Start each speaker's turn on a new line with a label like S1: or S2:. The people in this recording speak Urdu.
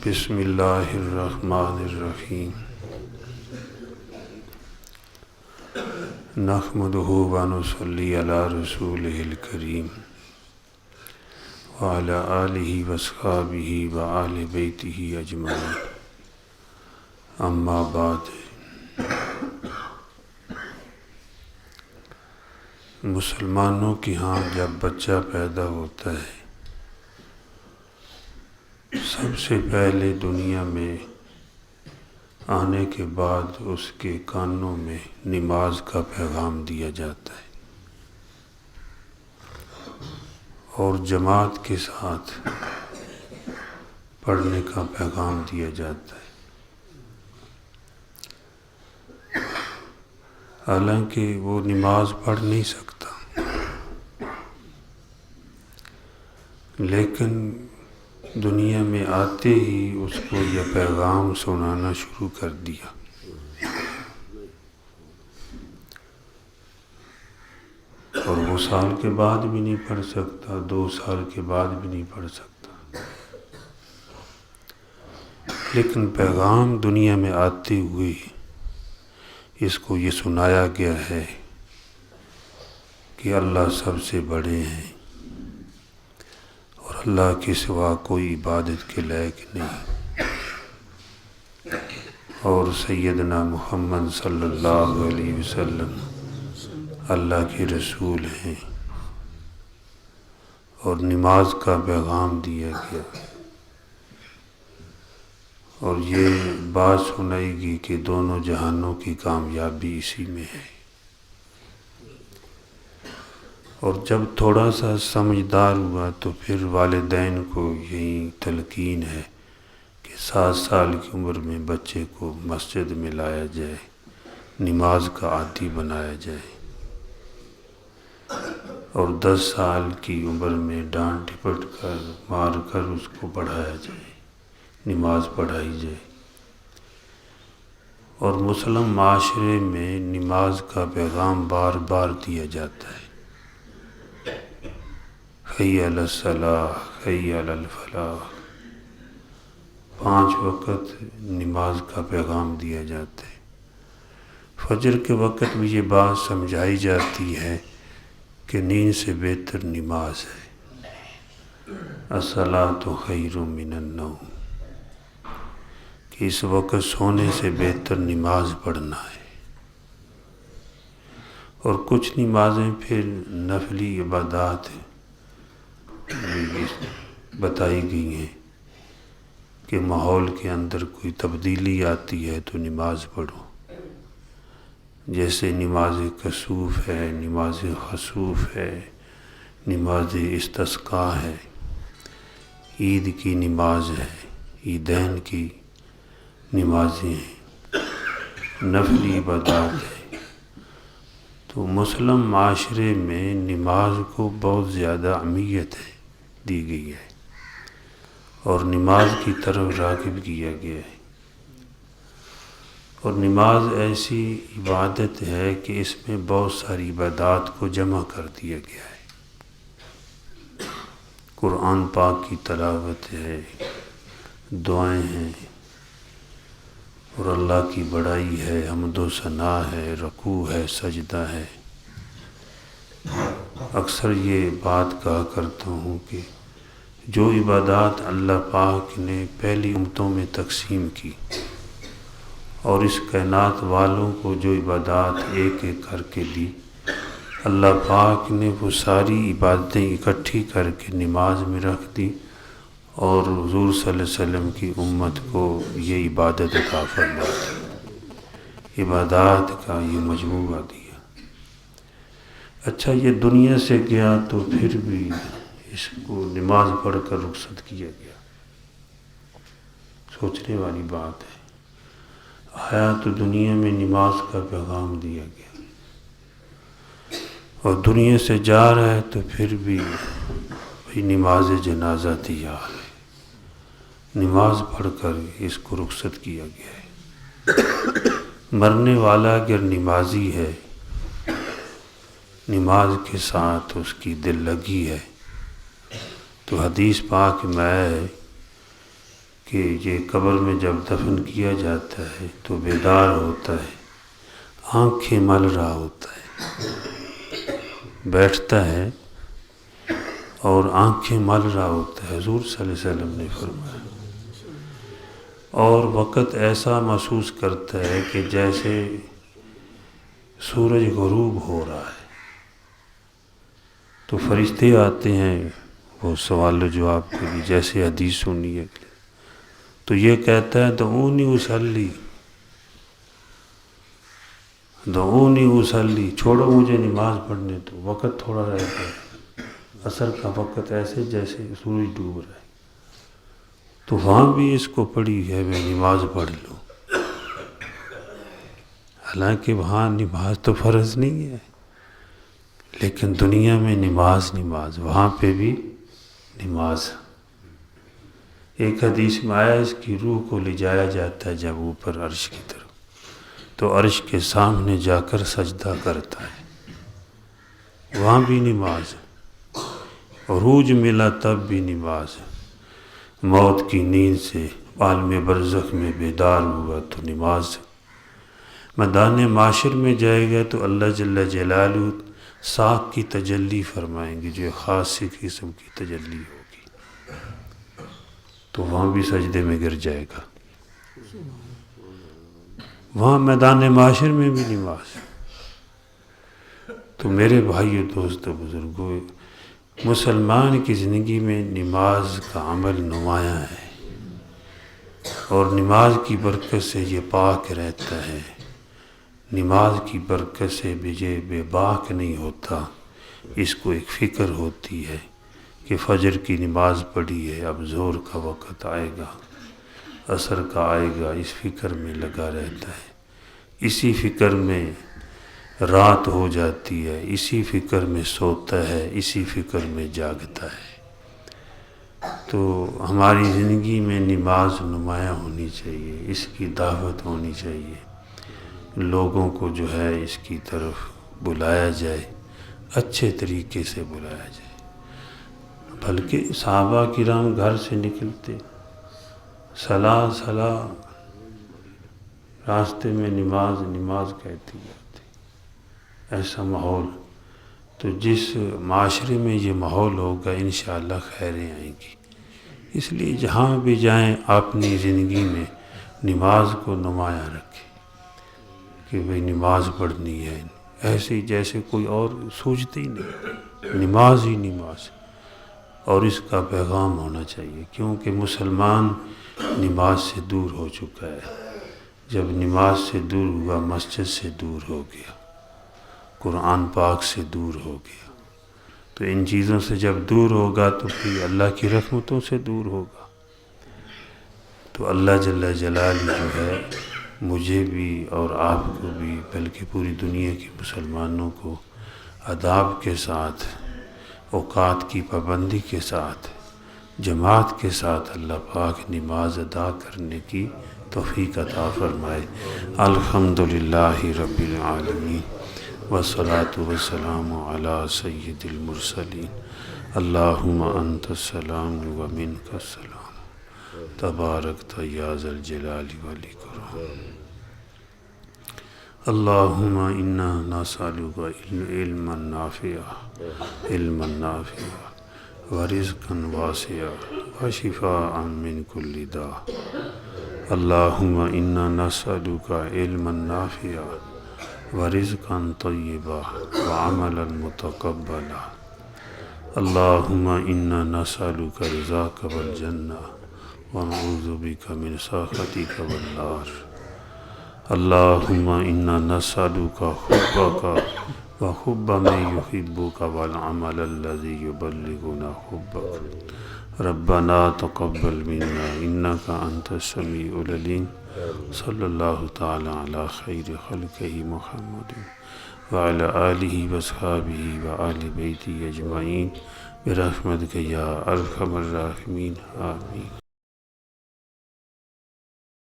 S1: بسم اللہ الرحمن الرحیم نحمدہ ونصلی علی رسولہ الکریم وعلی آلہ واصحابہ وآل بیتہ اجمعین اما بعد۔ مسلمانوں کے ہاں جب بچہ پیدا ہوتا ہے سب سے پہلے دنیا میں آنے کے بعد اس کے کانوں میں نماز کا پیغام دیا جاتا ہے اور جماعت کے ساتھ پڑھنے کا پیغام دیا جاتا ہے۔ حالانکہ وہ نماز پڑھ نہیں سکتا، لیکن دنیا میں آتے ہی اس کو یہ پیغام سنانا شروع کر دیا۔ اور وہ سال کے بعد بھی نہیں پڑھ سکتا، 2 سال کے بعد بھی نہیں پڑھ سکتا، لیکن پیغام دنیا میں آتے ہوئے اس کو یہ سنایا گیا ہے کہ اللہ سب سے بڑے ہیں اور اللہ کے سوا کوئی عبادت کے لائق نہیں، اور سیدنا محمد صلی اللہ علیہ وسلم اللہ کے رسول ہیں، اور نماز کا پیغام دیا گیا۔ اور یہ بات سنائے گی کہ دونوں جہانوں کی کامیابی اسی میں ہے۔ اور جب تھوڑا سا سمجھدار ہوا تو پھر والدین کو یہی تلقین ہے کہ 7 سال کی عمر میں بچے کو مسجد میں لایا جائے، نماز کا عادی بنایا جائے، اور 10 سال کی عمر میں ڈانٹ ڈپٹ کر مار کر اس کو پڑھایا جائے، نماز پڑھائی جائے۔ اور مسلم معاشرے میں نماز کا پیغام بار بار دیا جاتا ہے، حی علی الصلاۃ، حی علی الفلاح، 5 وقت نماز کا پیغام دیا جاتا ہے۔ فجر کے وقت بھی یہ بات سمجھائی جاتی ہے کہ نیند سے بہتر نماز ہے، الصلاۃ خیر من النوم، کہ اس وقت سونے سے بہتر نماز پڑھنا ہے۔ اور کچھ نمازیں پھر نفلی عبادات بتائی گئی ہیں کہ ماحول کے اندر کوئی تبدیلی آتی ہے تو نماز پڑھو، جیسے نماز کسوف ہے، نماز خسوف ہے، نماز استسقاء ہے، عید کی نماز ہے، عیدین کی نمازیں ہیں، نفلی عبادات ہے۔ تو مسلم معاشرے میں نماز کو بہت زیادہ اہمیت دی گئی ہے اور نماز کی طرف راغب کیا گیا ہے۔ اور نماز ایسی عبادت ہے کہ اس میں بہت ساری عبادات کو جمع کر دیا گیا ہے۔ قرآن پاک کی تلاوت ہے، دعائیں ہیں، اور اللہ کی بڑائی ہے، حمد و ثنا ہے، رکوع ہے، سجدہ ہے۔ اکثر یہ بات کہا کرتا ہوں کہ جو عبادات اللہ پاک نے پہلی امتوں میں تقسیم کی اور اس کائنات والوں کو جو عبادات ایک ایک کر کے دی، اللہ پاک نے وہ ساری عبادتیں اکٹھی کر کے نماز میں رکھ دی، اور حضور صلی اللہ علیہ وسلم کی امت کو یہ عبادت عطا فرما دی، عبادات کا یہ مجموعہ دیا۔ اچھا، یہ دنیا سے گیا تو پھر بھی اس کو نماز پڑھ کر رخصت کیا گیا، سوچنے والی بات ہے۔ آیا تو دنیا میں نماز کا پیغام دیا گیا، اور دنیا سے جا رہا ہے تو پھر بھی نماز جنازہ تیار ہے، نماز پڑھ کر اس کو رخصت کیا گیا ہے۔ مرنے والا اگر نمازی ہے، نماز کے ساتھ اس کی دل لگی ہے، تو حدیث پاک میں ہے کہ یہ قبر میں جب دفن کیا جاتا ہے تو بیدار ہوتا ہے، آنکھیں مل رہا ہوتا ہے، بیٹھتا ہے اور آنکھیں مل رہا ہوتا ہے، حضور صلی اللہ علیہ وسلم نے فرمایا، اور وقت ایسا محسوس کرتا ہے کہ جیسے سورج غروب ہو رہا ہے۔ تو فرشتے آتے ہیں وہ سوال و جواب کے لیے، جیسے حدیث سنی ہے، تو یہ کہتا ہے دعونی اصلی، دعونی اصلی، چھوڑو مجھے نماز پڑھنے تو، وقت تھوڑا رہ گیا، عصر کا وقت ایسے جیسے سورج ڈوب رہا ہے۔ تو وہاں بھی اس کو پڑھی ہے میں نماز پڑھ لوں، حالانکہ وہاں نماز تو فرض نہیں ہے، لیکن دنیا میں نماز، وہاں پہ بھی نماز۔ ایک حدیث میں آیا اس کی روح کو لے جایا جاتا ہے جب اوپر عرش کی طرف، تو عرش کے سامنے جا کر سجدہ کرتا ہے، وہاں بھی نماز، عروج ملا تب بھی نماز، موت کی نیند سے عالم برزخ میں بیدار ہوا تو نماز، میدان معاشر میں جائے گا تو اللہ جل جلالہ ساکھ کی تجلی فرمائیں گے، جو خاص قسم کی تجلی ہوگی، تو وہاں بھی سجدے میں گر جائے گا، وہاں میدان معاشر میں بھی نماز۔ تو میرے بھائیو، دوستو، بزرگوں، مسلمان کی زندگی میں نماز کا عمل نمایاں ہے، اور نماز کی برکت سے یہ پاک رہتا ہے، نماز کی برکت سے یہ بے باک نہیں ہوتا، اس کو ایک فکر ہوتی ہے کہ فجر کی نماز پڑھی ہے، اب ظہر کا وقت آئے گا، عصر کا آئے گا، اس فکر میں لگا رہتا ہے، اسی فکر میں رات ہو جاتی ہے، اسی فکر میں سوتا ہے، اسی فکر میں جاگتا ہے۔ تو ہماری زندگی میں نماز نمایاں ہونی چاہیے، اس کی دعوت ہونی چاہیے، لوگوں کو جو ہے اس کی طرف بلایا جائے، اچھے طریقے سے بلایا جائے۔ بلکہ صحابہ کرام گھر سے نکلتے، صلاح راستے میں نماز کہتی جاتی، ایسا ماحول۔ تو جس معاشرے میں یہ ماحول ہوگا انشاءاللہ خیریں آئیں گی۔ اس لیے جہاں بھی جائیں اپنی زندگی میں نماز کو نمایاں رکھیں کہ بھئی نماز پڑھنی ہے، ایسے جیسے کوئی اور سوچتے ہی نہیں، نماز ہی نماز، اور اس کا پیغام ہونا چاہیے، کیونکہ مسلمان نماز سے دور ہو چکا ہے۔ جب نماز سے دور ہوا، مسجد سے دور ہو گیا، قرآن پاک سے دور ہو گیا، تو ان چیزوں سے جب دور ہوگا تو پھر اللہ کی رحمتوں سے دور ہوگا۔ تو اللہ جل جلالہ جو ہے مجھے بھی اور آپ کو بھی، بلکہ پوری دنیا کے مسلمانوں کو آداب کے ساتھ، اوقات کی پابندی کے ساتھ، جماعت کے ساتھ اللہ پاک نماز ادا کرنے کی توفیق عطا فرمائے۔ الحمدللہ رب العالمین، والصلاة والسلام علی سید المرسلین، اللہم انت السلام ومنک السلام، تبارکت یا ذا الجلال والاکرام۔ اللہم انا نسألک علما نافعا ورزقا واسعا وشفاء من کل داء۔ اللہم انا نسألک علما نافعا ورزقا طیبا وعملا متقبلا۔ اللہم انا نسألک رضاک والجنہ ونعوذ بک من سخطک والنار۔ اللہم انا نسألک حبک وحب من یحبک والعمل الذی یبلغنا حبک۔ ربنا تقبل منا انک انت السمیع العلیم۔ صلی اللہ تعالی علی خیر خلقہ محمد وعلی آلہ واصحابہ وآل بیتہ اجمعین برحمتک یا ارحم الراحمین، آمین۔